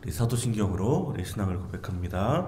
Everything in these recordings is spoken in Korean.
우리 사도신경으로 우리 신앙을 고백합니다.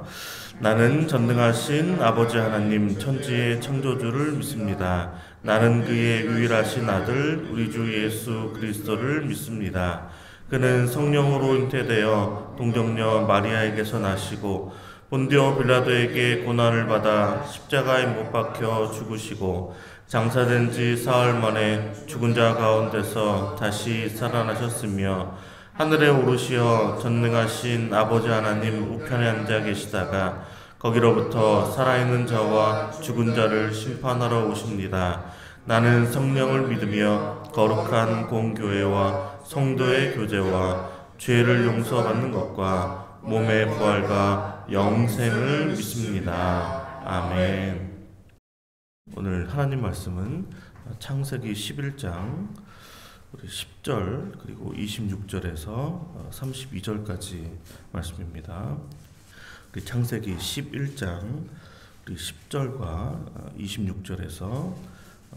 나는 전능하신 아버지 하나님 천지의 창조주를 믿습니다. 나는 그의 유일하신 아들 우리 주 예수 그리스도를 믿습니다. 그는 성령으로 잉태되어 동정녀 마리아에게서 나시고 본디오 빌라도에게 고난을 받아 십자가에 못 박혀 죽으시고 장사된 지 사흘 만에 죽은 자 가운데서 다시 살아나셨으며 하늘에 오르시어 전능하신 아버지 하나님 우편에 앉아 계시다가 거기로부터 살아있는 자와 죽은 자를 심판하러 오십니다. 나는 성령을 믿으며 거룩한 공교회와 성도의 교제와 죄를 용서받는 것과 몸의 부활과 영생을 믿습니다. 아멘. 오늘 하나님 말씀은 창세기 11장 우리 10절 그리고 26절에서 32절까지 말씀입니다. 우리 창세기 11장 우리 10절과 26절에서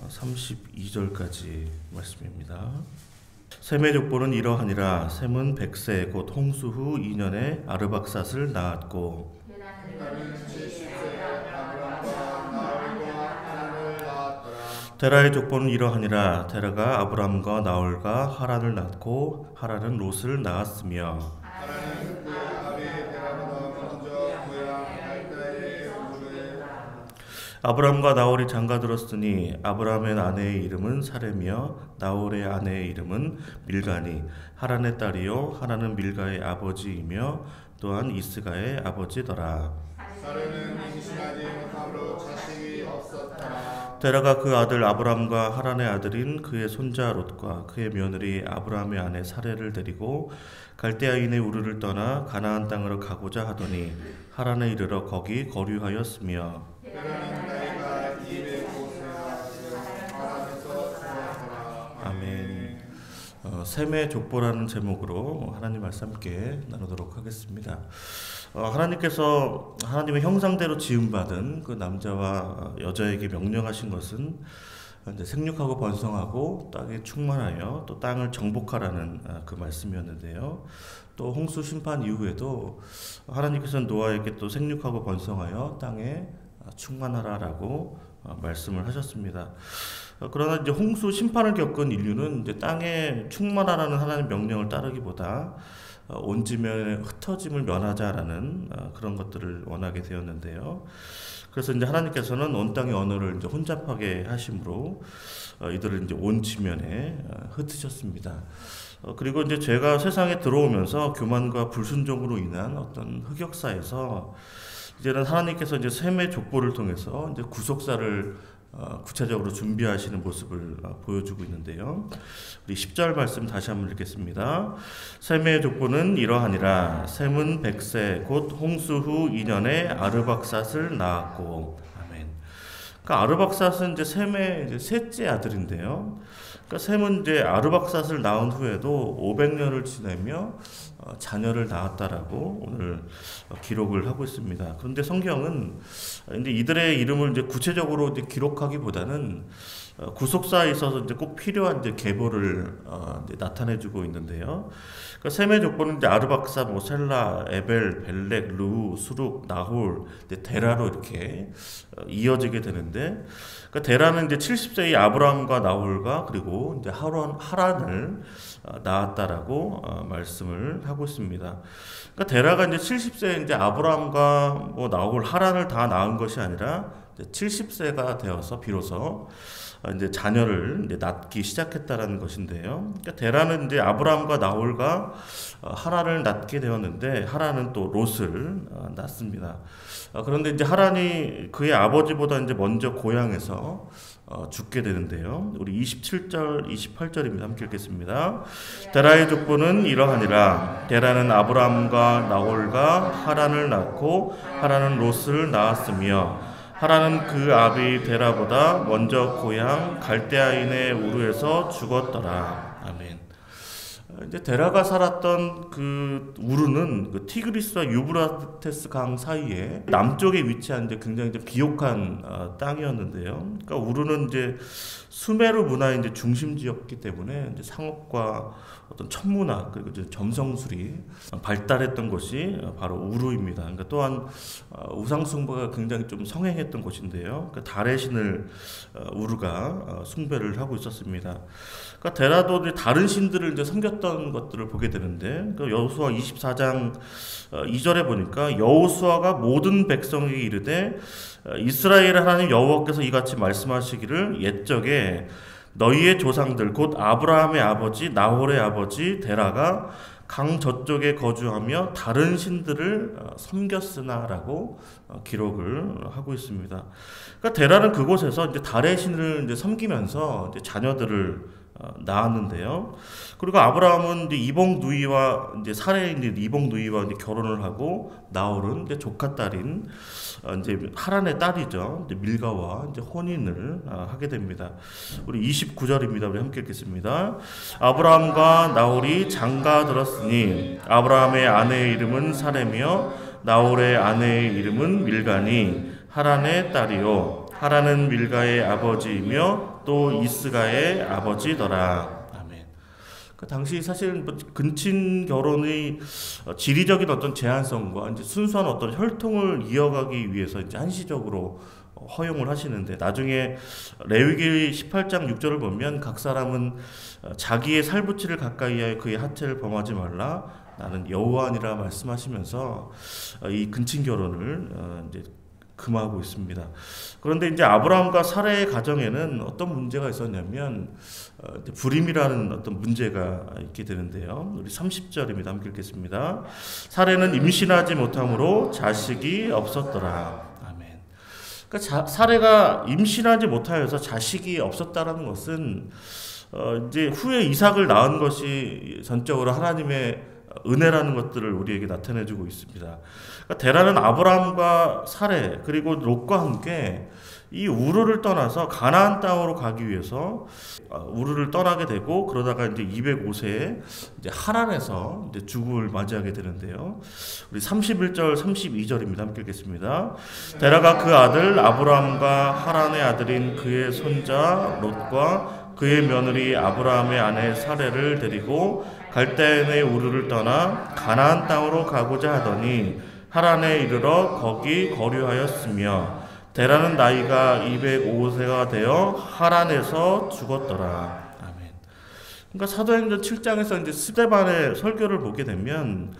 32절까지 말씀입니다. 셈의 족보는 이러하니라. 셈은 백세 곧 홍수 후 2년에 아르박삿을 낳았고 데라의 족보는 이러하니라. 데라가 아브람과 나홀과 하란을 낳고 하란은 롯을 낳았으며 아브람과 나홀이 장가들었으니 아브람의 아내의 이름은 사레며 나홀의 아내의 이름은 밀가니 하란의 딸이요 하란은 밀가의 아버지이며 또한 이스가의 아버지더라. 사레는 임신하지 못함으로 자식이 없었더라. 데라가 그 아들 아브람과 하란의 아들인 그의 손자 롯과 그의 며느리 아브람의 아내 사레를 데리고 갈대아인의 우르를 떠나 가나안 땅으로 가고자 하더니 하란에 이르러 거기 거류하였으며 아멘. 셈의 족보라는 제목으로 하나님 말씀 함께 나누도록 하겠습니다. 하나님께서 하나님의 형상대로 지음받은 그 남자와 여자에게 명령하신 것은 이제 생육하고 번성하고 땅에 충만하여 또 땅을 정복하라는 그 말씀이었는데요. 또 홍수 심판 이후에도 하나님께서는 노아에게 또 생육하고 번성하여 땅에 충만하라라고 말씀을 하셨습니다. 그러나 이제 홍수 심판을 겪은 인류는 이제 땅에 충만하라는 하나님의 명령을 따르기보다 온 지면에 흩어짐을 면하자라는 그런 것들을 원하게 되었는데요. 그래서 이제 하나님께서는 온 땅의 언어를 이제 혼잡하게 하심으로 이들을 이제 온 지면에 흩으셨습니다. 그리고 이제 죄가 세상에 들어오면서 교만과 불순종으로 인한 어떤 흑역사에서 이제는 하나님께서 이제 셈의 족보를 통해서 이제 구속사를 구체적으로 준비하시는 모습을 보여주고 있는데요. 우리 10절 말씀 다시 한번 읽겠습니다. 셈의 족보는 이러하니라. 셈은 백세 곧 홍수 후 2년에 아르박삿을 낳았고. 아멘. 그러니까 아르박삿은 이제 셈의 이제 셋째 아들인데요. 그러니까 셈은 이제 아르박삿을 낳은 후에도 500년을 지내며 자녀를 낳았다라고 오늘 기록을 하고 있습니다. 그런데 성경은 이제 이들의 이름을 이제 구체적으로 이제 기록하기보다는 구속사에 있어서 이제 꼭 필요한 이제 계보를 이제 나타내주고 있는데요. 그러니까 셈의 족보는 이제 아르박삿, 뭐 셀라, 에벨, 벨렉, 르우, 수룩, 나홀, 데라로 이렇게 이어지게 되는데, 그러니까 데라는 이제 70세의 아브라함과 나홀과 그리고 이제 하란을 낳았다라고 말씀을 하고 있습니다. 그러니까 데라가 이제 70세에 이제 아브라함과 뭐 나홀, 하란을 다 낳은 것이 아니라 70세가 되어서 비로소 이제 자녀를 이제 낳기 시작했다라는 것인데요. 그러니까 데라는 이제 아브라함과 나홀과 하란을 낳게 되었는데 하란은 또 롯을 낳습니다. 그런데 이제 하란이 그의 아버지보다 이제 먼저 고향에서 죽게 되는데요. 우리 27절, 28절입니다. 함께 읽겠습니다. 데라의 족보는 이러하니라. 데라는 아브라함과 나홀과 하란을 낳고 하란은 롯을 낳았으며 하란은 그 아비 데라보다 먼저 고향 갈대아인의 우르에서 죽었더라. 아멘. 이제 데라가 살았던 그 우르는 그 티그리스와 유브라테스 강 사이에 남쪽에 위치한 이제 굉장히 이제 비옥한 땅이었는데요. 그러니까 우르는 이제 수메르 문화의 이제 중심지였기 때문에 이제 상업과 어떤 천문학 그리고 이제 점성술이 발달했던 곳이 바로 우루입니다. 그러니까 또한 우상 숭배가 굉장히 좀 성행했던 곳인데요. 그러니까 달의 신을 우루가 숭배를 하고 있었습니다. 그러니까 데라도 이제 다른 신들을 이제 섬겼던 것들을 보게 되는데, 그 여호수아 24장 2절에 보니까 여호수아가 모든 백성에게 이르되 이스라엘 하나님 여호와께서 이같이 말씀하시기를 옛적에 너희의 조상들 곧 아브라함의 아버지 나홀의 아버지 데라가 강 저쪽에 거주하며 다른 신들을 섬겼으나라고 기록을 하고 있습니다. 그러니까 데라는 그곳에서 이제 달의 신을 이제 섬기면서 이제 자녀들을 낳았는데요. 그리고 아브라함은 이제 이복 누이와 이제 사레의 이제 이복 누이와 이제 결혼을 하고 나홀은 이제 조카 딸인 이제 하란의 딸이죠. 이제 밀가와 이제 혼인을 하게 됩니다. 우리 29절입니다. 우리 함께 읽겠습니다. 아브라함과 나홀이 장가 들었으니 아브라함의 아내의 이름은 사레며 나홀의 아내의 이름은 밀가니 하란의 딸이요 하란은 밀가의 아버지이며 또 이스가의 아버지더라. 아멘. 그 당시 사실 근친 결혼의 지리적인 어떤 제한성과 이제 순수한 어떤 혈통을 이어가기 위해서 이제 한시적으로 허용을 하시는데, 나중에 레위기 18장 6절을 보면 각 사람은 자기의 살붙이를 가까이하여 그의 하체를 범하지 말라 나는 여호와니라 말씀하시면서 이 근친 결혼을 이제 금하고 있습니다. 그런데 이제 아브라함과 사라의 가정에는 어떤 문제가 있었냐면 불임이라는 어떤 문제가 있게 되는데요. 우리 30절입니다. 함께 읽겠습니다. 사라는 임신하지 못함으로 자식이 없었더라. 아멘. 그러니까 사라가 임신하지 못하여서 자식이 없었다라는 것은 이제 후에 이삭을 낳은 것이 전적으로 하나님의 은혜라는 것들을 우리에게 나타내주고 있습니다. 그러니까 데라는 아브라함과 사레 그리고 롯과 함께 이 우르를 떠나서 가나안 땅으로 가기 위해서 우르를 떠나게 되고, 그러다가 이제 205세에 이제 하란에서 이제 죽음을 맞이하게 되는데요. 우리 31절 32절입니다. 함께 읽겠습니다. 데라가 그 아들 아브라함과 하란의 아들인 그의 손자 롯과 그의 며느리 아브라함의 아내 사레를 데리고 갈대아인의 우르를 떠나 가나안 땅으로 가고자 하더니 하란에 이르러 거기 거류하였으며 데라는 나이가 205세가 되어 하란에서 죽었더라. 아멘. 그러니까 사도행전 7장에서 이제 스데반의 설교를 보게 되면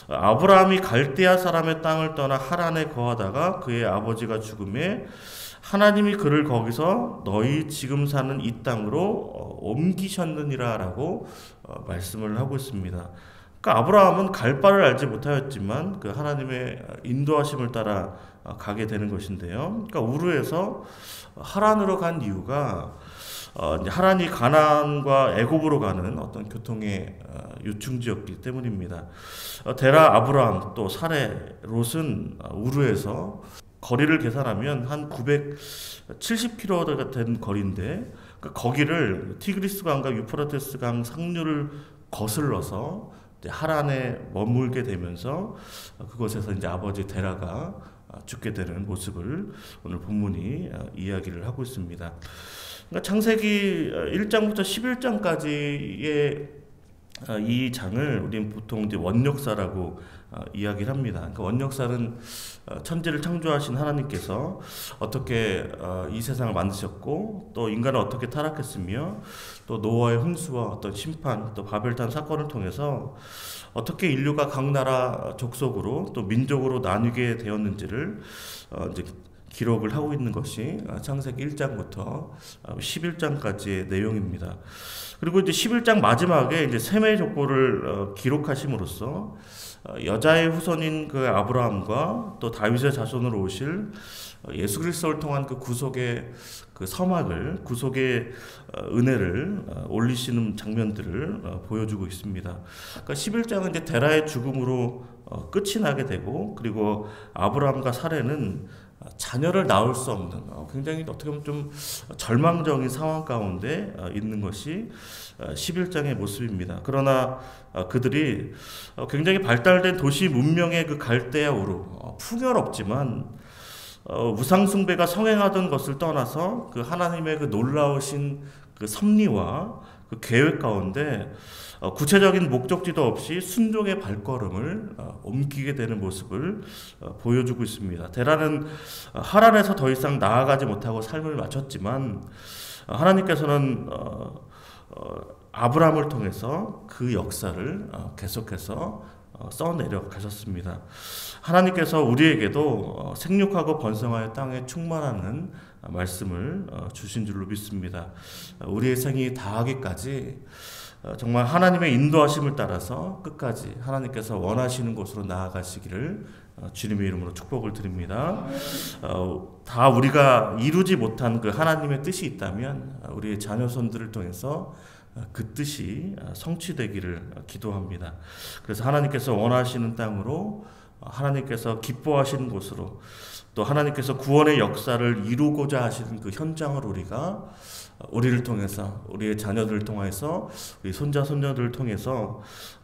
아브라함이 갈대아 사람의 땅을 떠나 하란에 거하다가 그의 아버지가 죽음에 하나님이 그를 거기서 너희 지금 사는 이 땅으로 옮기셨느니라라고 말씀을 하고 있습니다. 그러니까 아브라함은 갈 바를 알지 못하였지만 그 하나님의 인도하심을 따라 가게 되는 것인데요. 그러니까 우르에서 하란으로 간 이유가 하란이 가나안과 애굽으로 가는 어떤 교통의 요충지였기 때문입니다. 데라, 아브라함, 또 사레, 롯은 우르에서 거리를 계산하면 한 970km가 된 거리인데, 거기를 티그리스강과 유프라테스강 상류를 거슬러서 하란에 머물게 되면서 그곳에서 이제 아버지 데라가 죽게 되는 모습을 오늘 본문이 이야기를 하고 있습니다. 그러니까 창세기 1장부터 11장까지의 이 장을 우리는 보통 이제 원역사라고 이야기를 합니다. 그러니까 원역사는 천지를 창조하신 하나님께서 어떻게 이 세상을 만드셨고, 또 인간은 어떻게 타락했으며, 또 노아의 홍수와 어떤 심판, 또 바벨탑 사건을 통해서 어떻게 인류가 각 나라 족속으로 또 민족으로 나뉘게 되었는지를 이제 기록을 하고 있는 것이 창세기 1장부터 11장까지의 내용입니다. 그리고 이제 11장 마지막에 이제 셈의 족보를 기록하심으로써 여자의 후손인 그 아브라함과 또 다윗의 자손으로 오실 예수 그리스도를 통한 그 구속의 그 서막을, 구속의 은혜를 올리시는 장면들을 보여주고 있습니다. 그러니까 11장은 이제 데라의 죽음으로 끝이 나게 되고, 그리고 아브라함과 사레는 자녀를 낳을 수 없는 굉장히 어떻게 보면 좀 절망적인 상황 가운데 있는 것이 11장의 모습입니다. 그러나 그들이 굉장히 발달된 도시 문명의 그 갈대아 우르, 풍요롭지만 우상 숭배가 성행하던 것을 떠나서 그 하나님의 그 놀라우신 그 섭리와 그 계획 가운데 구체적인 목적지도 없이 순종의 발걸음을 옮기게 되는 모습을 보여주고 있습니다. 데라는 하란에서 더 이상 나아가지 못하고 삶을 마쳤지만 하나님께서는 아브라함을 통해서 그 역사를 계속해서 써내려 가셨습니다. 하나님께서 우리에게도 생육하고 번성하여 땅에 충만하는 말씀을 주신 줄로 믿습니다. 우리의 생이 다하기까지 정말 하나님의 인도하심을 따라서 끝까지 하나님께서 원하시는 곳으로 나아가시기를 주님의 이름으로 축복을 드립니다. 다 우리가 이루지 못한 그 하나님의 뜻이 있다면 우리의 자녀손들을 통해서 그 뜻이 성취되기를 기도합니다. 그래서 하나님께서 원하시는 땅으로, 하나님께서 기뻐하시는 곳으로, 또 하나님께서 구원의 역사를 이루고자 하시는 그 현장을 우리를 통해서, 우리의 자녀들을 통해서, 우리 손자 손녀들을 통해서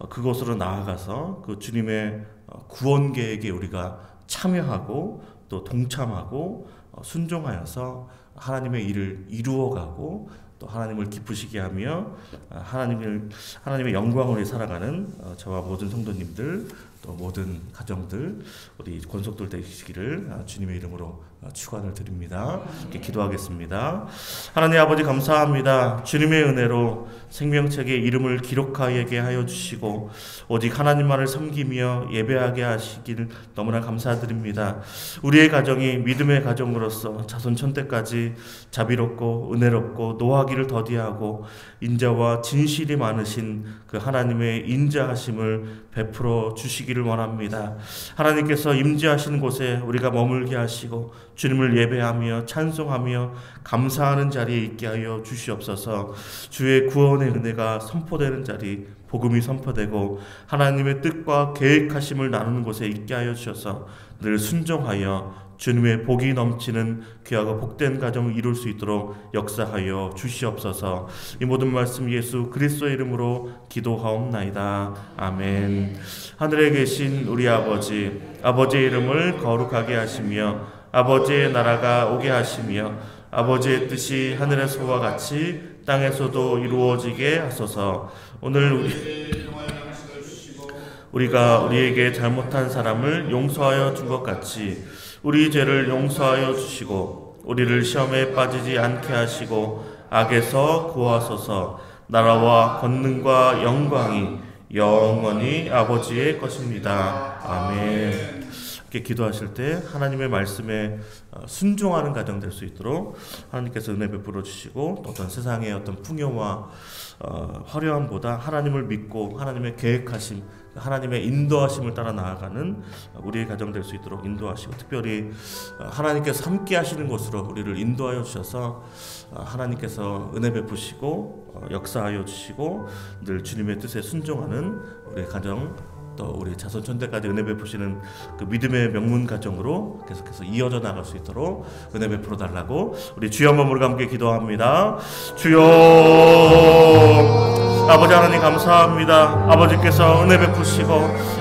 그곳으로 나아가서 그 주님의 구원 계획에 우리가 참여하고 또 동참하고 순종하여서 하나님의 일을 이루어가고 또 하나님을 기쁘시게 하며 하나님의 영광으로 살아가는 저와 모든 성도님들, 또 모든 가정들, 우리 권속들 되시기를 주님의 이름으로 축원을 드립니다. 이렇게 기도하겠습니다. 하나님 아버지 감사합니다. 주님의 은혜로 생명책에 이름을 기록하게 하여 주시고 오직 하나님만을 섬기며 예배하게 하시길 너무나 감사드립니다. 우리의 가정이 믿음의 가정으로서 자손천대까지 자비롭고 은혜롭고 노하기를 더디하고 인자와 진실이 많으신 그 하나님의 인자하심을 베풀어 주시기를 원합니다. 하나님께서 임재하시는 곳에 우리가 머물게 하시고 주님을 예배하며 찬송하며 감사하는 자리에 있게 하여 주시옵소서. 주의 구원의 은혜가 선포되는 자리, 복음이 선포되고 하나님의 뜻과 계획하심을 나누는 곳에 있게 하여 주셔서 늘 순종하여 주님의 복이 넘치는 귀하고 복된 가정을 이룰 수 있도록 역사하여 주시옵소서. 이 모든 말씀 예수 그리스도의 이름으로 기도하옵나이다. 아멘. 하늘에 계신 우리 아버지, 아버지의 이름을 거룩하게 하시며 아버지의 나라가 오게 하시며 아버지의 뜻이 하늘에서와 같이 땅에서도 이루어지게 하소서. 오늘 우리가 우리에게 잘못한 사람을 용서하여 준 것 같이 우리 죄를 용서하여 주시고 우리를 시험에 빠지지 않게 하시고 악에서 구하소서. 나라와 권능과 영광이 영원히 아버지의 것입니다. 아멘. 이렇게 기도하실 때 하나님의 말씀에 순종하는 가정 될 수 있도록 하나님께서 은혜 베풀어 주시고 어떤 세상의 어떤 풍요와 화려함보다 하나님을 믿고 하나님의 계획하심, 하나님의 인도하심을 따라 나아가는 우리의 가정 될 수 있도록 인도하시고 특별히 하나님께서 함께 하시는 곳으로 우리를 인도하여 주셔서 하나님께서 은혜 베푸시고 역사하여 주시고 늘 주님의 뜻에 순종하는 우리의 가정 또 우리 자손천대까지 은혜 베푸시는 그 믿음의 명문 가정으로 계속해서 이어져 나갈 수 있도록 은혜 베풀어 달라고 우리 주여 한번 우리가 함께 기도합니다. 주여 아버지 하나님 감사합니다. 아버지께서 은혜 베푸시고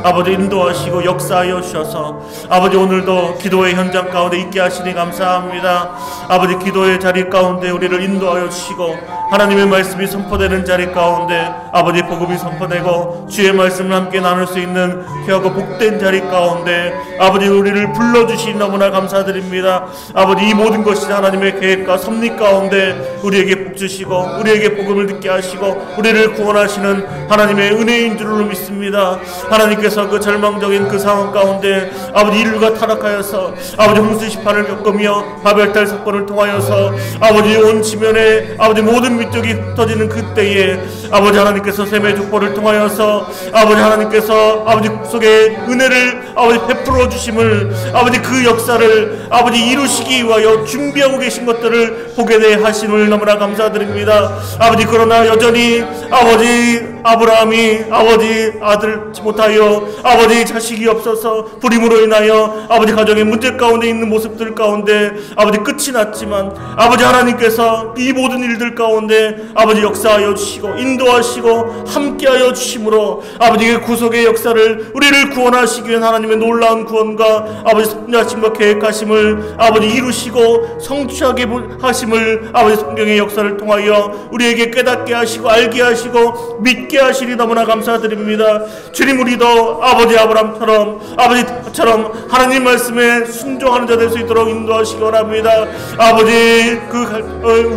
아버지 인도하시고 역사하여 주셔서 아버지 오늘도 기도의 현장 가운데 있게 하시니 감사합니다. 아버지 기도의 자리 가운데 우리를 인도하여 주시고 하나님의 말씀이 선포되는 자리 가운데 아버지 복음이 선포되고 주의 말씀을 함께 나눌 수 있는 귀하고 복된 자리 가운데 아버지 우리를 불러주시니 너무나 감사드립니다. 아버지 이 모든 것이 하나님의 계획과 섭리 가운데 우리에게 복 주시고 우리에게 복음을 듣게 하시고 우리를 구원하시는 하나님의 은혜인 줄로 믿습니다. 하나님께서 그 절망적인 그 상황 가운데 아버지 인류가 타락하여서 아버지 홍수시판을 겪으며 바벨탈 사건을 통하여서 아버지 온 지면에 아버지 모든 민족이 흩어지는 그때에 아버지 하나님께서 셈의 족보를 통하여서 아버지 하나님께서 아버지 속에 은혜를 아버지 베풀어 주심을 아버지 그 역사를 아버지 이루시기 위하여 준비하고 계신 것들을 보게 돼 하심을 너무나 감사드립니다. 아버지 그러나 여전히 아버지 아브라함이 아버지 아들 못하여 아버지 자식이 없어서 불임으로 인하여 아버지 가정의 문제 가운데 있는 모습들 가운데 아버지 끝이 났지만 아버지 하나님께서 이 모든 일들 가운데 아버지 역사하여 주시고 인도하시고 함께하여 주심으로 아버지의 구속의 역사를 우리를 구원하시기 위한 하나님의 놀라운 구원과 아버지 섭리하심과 계획하심을 아버지 이루시고 성취하게 하심을 아버지 성경의 역사를 통하여 우리에게 깨닫게 하시고 알게 하시고 믿게 하시니 너무나 감사드립니다. 주님, 우리도 아버지 아브라함처럼 아버지처럼 하나님 말씀에 순종하는 자 될 수 있도록 인도하시기 원합니다. 아버지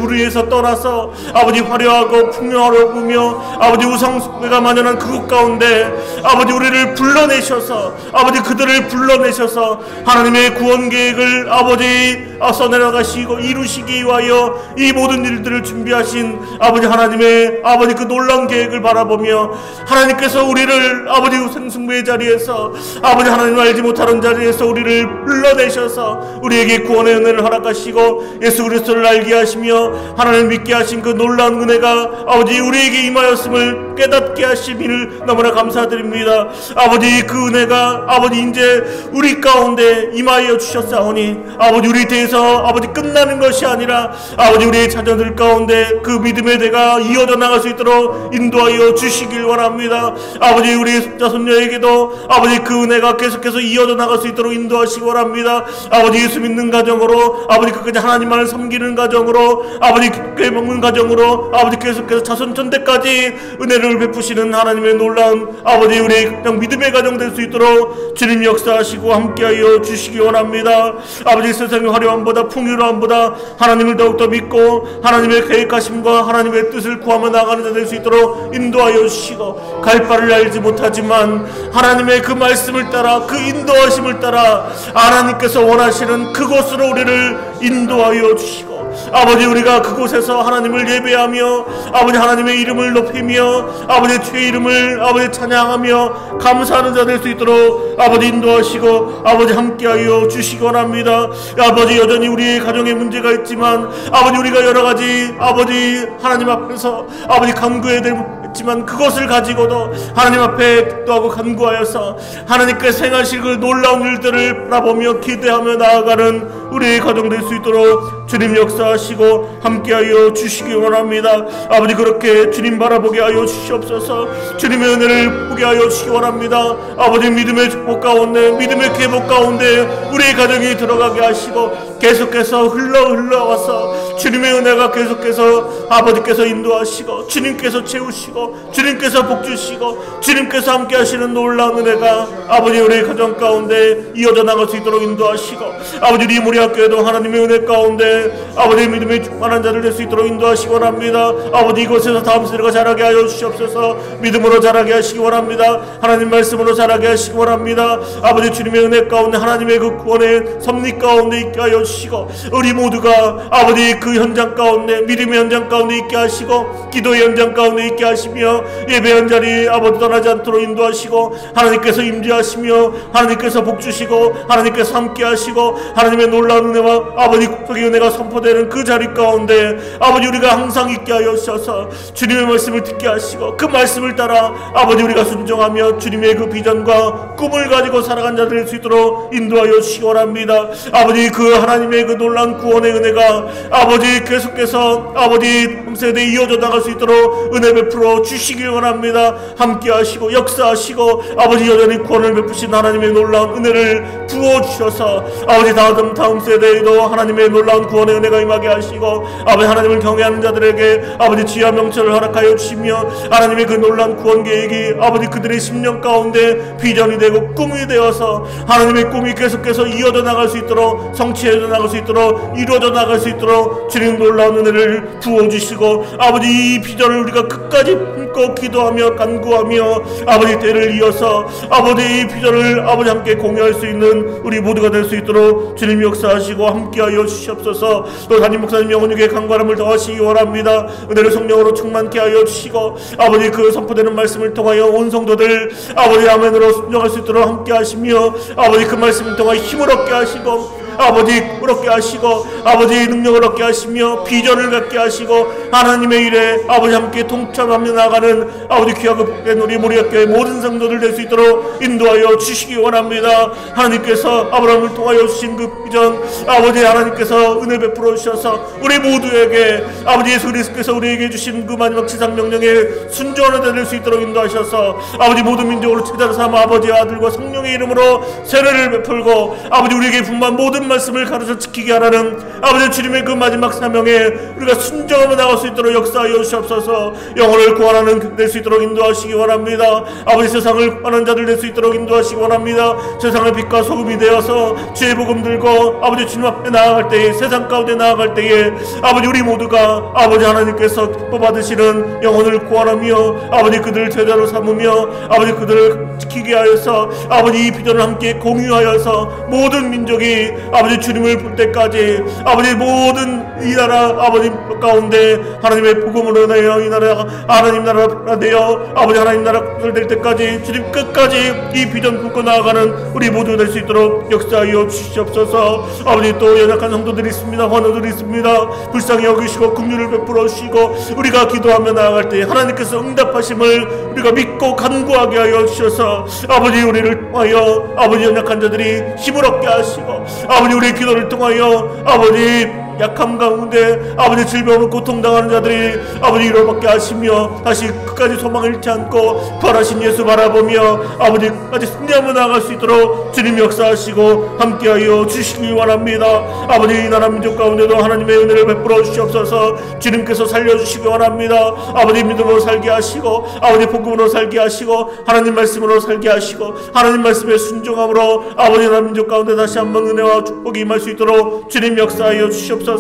우리에서 떠나서 아버지 화려하고 풍요로우며 아버지 우상숭배가 만연한 그곳 가운데 아버지 우리를 불러내셔서 아버지 그들을 불러내셔서 하나님의 구원 계획을 아버지 써내려가시고 이루시기 위하여 이 모든 일들을 준비하신 아버지 하나님의 아버지 그 놀라운 계획을 바라보며 하나님께서 우리를 아버지 우상숭배의 자리에서 아버지 하나님을 알지 못하는 자리에서 우리를 불러내셔서 우리에게 구원의 은혜를 허락하시고 예수 그리스도를 알게 하시며 하나님을 믿게 하신 그 놀라운 은혜가 아버지 우리에게 임하였음을 깨닫게 하심을 너무나 감사드립니다. 아버지 그 은혜가 아버지 이제 우리 가운데 임하여 주셨사오니 아버지 우리 대해서 아버지 끝나는 것이 아니라 아버지 우리의 자녀들 가운데 그 믿음의 대가 이어져 나갈 수 있도록 인도하여 주시길 원합니다. 아버지 우리 자손녀에게도 아버지 그 은혜가 계속해서 이어져 나갈 수 있도록 인도하시기 원합니다. 아버지 예수 믿는 가정으로 아버지 끝까지 하나님만을 섬기는 가정으로 아버지 교회 먹는 가정으로 아버지 계속해서 자손 전대까지 은혜를 베푸시는 하나님의 놀라운 아버지 우리 그냥 믿음의 가정 될 수 있도록 주님 역사하시고 함께하여 주시기 원합니다. 아버지 세상의 화려함보다 풍요로함보다 하나님을 더욱더 믿고 하나님의 계획하심과 하나님의 뜻을 구하며 나가는 자 될 수 있도록 인도하여 주시고 갈 바를 알지 못하지만 하나님의 그 말씀을 따라 그 인도하심을 따라 하나님께서 원하시는 그곳으로 우리를 인도하여 주시고 아버지 우리가 그곳에서 하나님을 예배하며 아버지 하나님의 이름을 높이며 아버지 주의 이름을 아버지 찬양하며 감사하는 자 될 수 있도록 아버지 인도하시고 아버지 함께하여 주시기 원합니다. 아버지 여전히 우리의 가정에 문제가 있지만 아버지 우리가 여러가지 아버지 하나님 앞에서 아버지 간구해야 되지만 그것을 가지고도 하나님 앞에 기도하고 간구하여서 하나님께서 행하실 그 놀라운 일들을 바라보며 기대하며 나아가는 우리의 가정 될 수 있도록 주님 역사하시고 함께하여 주시기 원합니다. 아버지 그렇게 주님 바라보게 하여 주시옵소서. 주님의 은혜를 보게 하여 주시기 원합니다. 아버지 믿음의 축복 가운데 믿음의 계복 가운데 우리의 가정이 들어가게 하시고 계속해서 흘러와서 주님의 은혜가 계속해서 아버지께서 인도하시고 주님께서 채우시고 주님께서 복주시고 주님께서 함께 하시는 놀라운 은혜가 아버지 우리의 가정 가운데 이어져 나갈 수 있도록 인도하시고 아버지 우리 무리학교에도 하나님의 은혜 가운데 아버지 믿음의 충만한 자를 될 수 있도록 인도하시기 원합니다. 아버지 이곳에서 다음 세대가 자라게 하여 주시옵소서. 믿음으로 자라게 하시기 원합니다. 하나님 말씀으로 자라게 하시기 원합니다. 아버지 주님의 은혜 가운데 하나님의 그 구원의 섭리 가운데 있게 하여 주시고 우리 모두가 아버지 그 현장 가운데 믿음의 현장 가운데 있게 하시고 기도의 현장 가운데 있게 하시며 예배한 자리 아버지 떠나지 않도록 인도하시고 하나님께서 임재하시며 하나님께서 복주시고 하나님께서 함께 하시고 하나님의 놀라운 은혜와 아버지 국적의 은혜가 선포되는 그 자리 가운데 아버지 우리가 항상 있게 하여 주셔서 주님의 말씀을 듣게 하시고 그 말씀을 따라 아버지 우리가 순종하며 주님의 그 비전과 꿈을 가지고 살아간 자들 될 수 있도록 인도하여 주시기 원합니다. 아버지 그 하나님의 그 놀라운 구원의 은혜가 아버지 계속해서 아버지 세대에 이어져 나갈 수 있도록 은혜 베풀어 주시길 원합니다. 함께 하시고 역사하시고 아버지 여전히 구원을 베푸신 하나님의 놀라운 은혜를 부어주셔서 아버지 다음 세대에도 하나님의 놀라운 구원의 은혜가 임하게 하시고 아버지 하나님을 경외하는 자들에게 아버지 지혜와 명철을 허락하여 주시며 하나님의 그 놀라운 구원 계획이 아버지 그들의 심령 가운데 비전이 되고 꿈이 되어서 하나님의 꿈이 계속해서 이어져 나갈 수 있도록 성취해져 나갈 수 있도록 이루어져 나갈 수 있도록 주님 놀라운 은혜를 부어주시고 아버지 이 비전을 우리가 끝까지 품고 기도하며 간구하며 아버지 때를 이어서 아버지 이 비전을 아버지 함께 공유할 수 있는 우리 모두가 될 수 있도록 주님 역사하시고 함께하여 주시옵소서. 또 담임 목사님 영혼에게 강관함을 더하시기 원합니다. 은혜를 성령으로 충만케 하여 주시고 아버지 그 선포되는 말씀을 통하여 온 성도들 아버지 아멘으로 순종할 수 있도록 함께 하시며 아버지 그 말씀을 통하여 힘을 얻게 하시고 아버지 얻게 하시고 아버지 능력을 얻게 하시며 비전을 갖게 하시고 하나님의 일에 아버지 함께 동참하며 나가는 아버지 귀하고 복된 우리 모리아교회 모든 성도들 될 수 있도록 인도하여 주시기 원합니다. 하나님께서 아브라함을 통하여 주신 그 비전 아버지 하나님께서 은혜 베풀어 주셔서 우리 모두에게 아버지 예수 그리스도께서 우리에게 주신 그 마지막 지상 명령에 순종하는 자 될 수 있도록 인도하셔서 아버지 모든 민족으로 제자로 삼아 아버지와 아들과 성령의 이름으로 세례를 베풀고 아버지 우리에게 분만 모든 말씀을 가르쳐 지키게 하라는 아버지 주님의 그 마지막 사명에 우리가 순종하며 나갈 수 있도록 역사하여 주시옵소서. 영혼을 구원하는 될 수 있도록 인도하시기 원합니다. 아버지 세상을 구원하는 자들 될 수 있도록 인도하시기 원합니다. 세상의 빛과 소금이 되어서 주의 복음 들고 아버지 주님 앞에 나아갈 때에 세상 가운데 나아갈 때에 아버지 우리 모두가 아버지 하나님께서 기뻐 받으시는 영혼을 구원하며 아버지 그들을 제자로 삼으며 아버지 그들을 지키게 하여서 아버지 이 비전을 함께 공유하여서 모든 민족이 아버지 주님을 볼 때까지 아버지 모든 이 나라 아버지 가운데 하나님의 복음으로 내어 이 나라 하나님 나라가 되어 아버지 하나님 나라 될 때까지 주님 끝까지 이 비전 품고 나아가는 우리 모두 될 수 있도록 역사하여 주시옵소서. 아버지 또 연약한 성도들이 있습니다. 환우들이 있습니다. 불쌍히 여기시고 긍휼을 베풀어 주시고 우리가 기도하며 나아갈 때 하나님께서 응답하심을 우리가 믿고 간구하게 하여 주셔서 아버지 우리를 통하여 아버지 연약한 자들이 힘을 얻게 하시고 아버지 우리의 기도를 통하여 아버지 약함 가운데 아버지 질병으로 고통당하는 자들이 아버지 위로받게 하시며 다시 끝까지 소망을 잃지 않고 부활하신 예수 바라보며 아버지 끝까지 승리하며 나아갈 수 있도록 주님 역사하시고 함께하여 주시기 원합니다. 아버지 이 나라 민족 가운데도 하나님의 은혜를 베풀어 주시옵소서. 주님께서 살려주시기 원합니다. 아버지 믿음으로 살게 하시고 아버지 복음으로 살게 하시고 하나님 말씀으로 살게 하시고 하나님 말씀에 순종함으로 아버지 나라 민족 가운데 다시 한번 은혜와 축복이 임할 수 있도록 주님 역사하여 주시옵소서.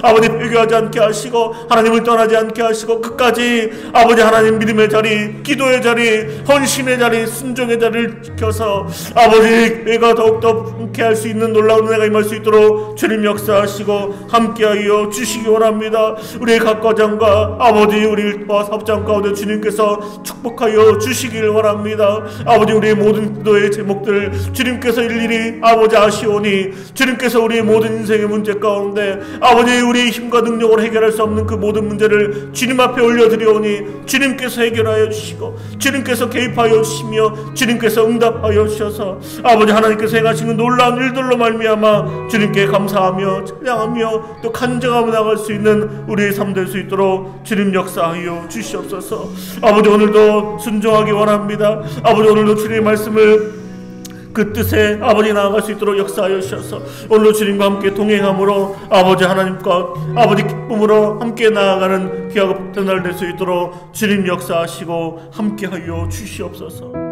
아버지 회개하지 않게 하시고 하나님을 떠나지 않게 하시고 끝까지 아버지 하나님 믿음의 자리 기도의 자리 헌신의 자리 순종의 자리를 지켜서 아버지 내가 더욱더 함께할 수 있는 놀라운 은혜가 임할 수 있도록 주님 역사하시고 함께하여 주시기 원합니다. 우리의 각 과장과 아버지 우리와 사업장 가운데 주님께서 축복하여 주시기를 원합니다. 아버지 우리의 모든 기도의 제목들 주님께서 일일이 아버지 아시오니 주님께서 우리의 모든 인생의 문제 가운데 아버지 우리의 힘과 능력으로 해결할 수 없는 그 모든 문제를 주님 앞에 올려드리오니 주님께서 해결하여 주시고 주님께서 개입하여 주시며 주님께서 응답하여 주셔서 아버지 하나님께서 행하시는 놀라운 일들로 말미암아 주님께 감사하며 찬양하며 또 간증하며 나갈 수 있는 우리의 삶 될 수 있도록 주님 역사하여 주시옵소서. 아버지 오늘도 순종하기 원합니다. 아버지 오늘도 주님의 말씀을 그 뜻에 아버지 나아갈 수 있도록 역사하여 주셔서 오늘도 주님과 함께 동행함으로 아버지 하나님과 아버지 기쁨으로 함께 나아가는 귀하고 복된 날 될 수 있도록 주님 역사하시고 함께하여 주시옵소서.